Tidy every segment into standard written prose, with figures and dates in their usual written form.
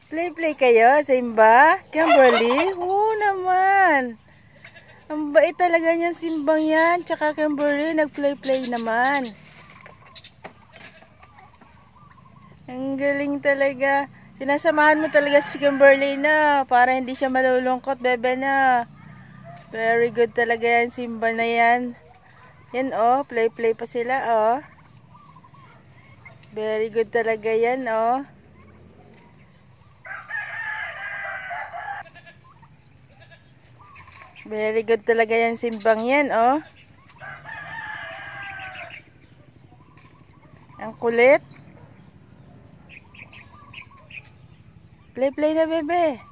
Play-play kayo, Simba? Kimberly? Oo naman. Ang bait talaga niyan, Simbang yan. Tsaka Kimberly, nag-play-play naman. Ang galing talaga. Sinasamahan mo talaga si Kimberly na para hindi siya malulungkot, bebe na. Very good talaga yan, Simba na yan. Yan oh, play-play pa sila oh. Very good talaga yan oh. Very good talaga yan, Simbang yan oh. Ang kulit. Play-play na, bebe.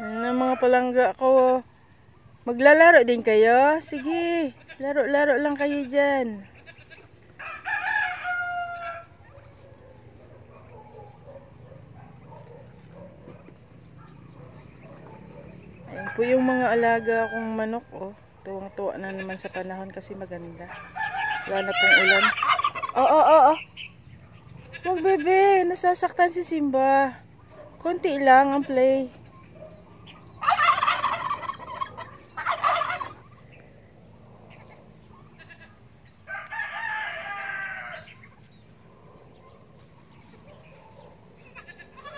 Ano mga palangga ko. Maglalaro din kayo? Sige, laro-laro lang kayo dyan. Ayan po yung mga alaga kong manok oh. Tuwang-tuwa na naman sa panahon kasi maganda. Wala na pong ulan. Oh. Wag bebe, nasasaktan si Simba. Konti lang ang play.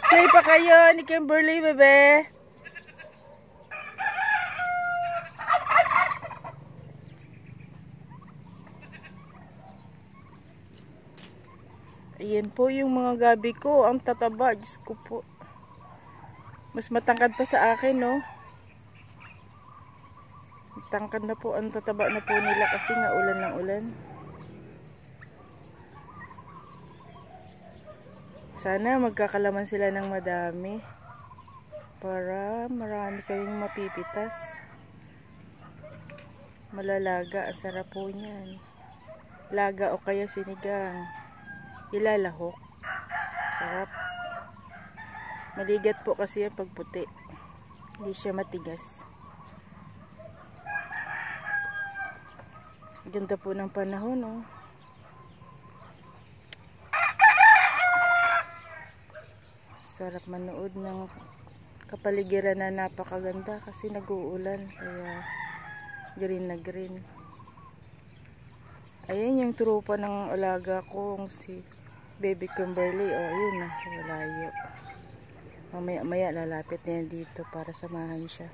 Play pa kayo ni Kimberly, bebe. Ayan po yung mga gabi ko. Ang tataba. Diyos ko po. Mas matangkad pa sa akin, no? Matangkad na po. Ang tataba na po nila kasi nga ulan ng ulan. Sana magkakalaman sila ng madami. Para marami kayong mapipitas. Malalaga. Ang sarap po niyan. Laga o kaya sinigang. Ilalahok. Sarap. Maligat po kasi yan pag puti. Hindi siya matigas. Ganda po ng panahon, oh. Sarap manood ng kapaligiran na napakaganda kasi nag-uulan. Kaya green na green. Ayan yung trupa ng alaga kong si Baby Kimberly. Oh, yun na. Malayo. Mamaya-maya lalapit na yan dito para samahan siya.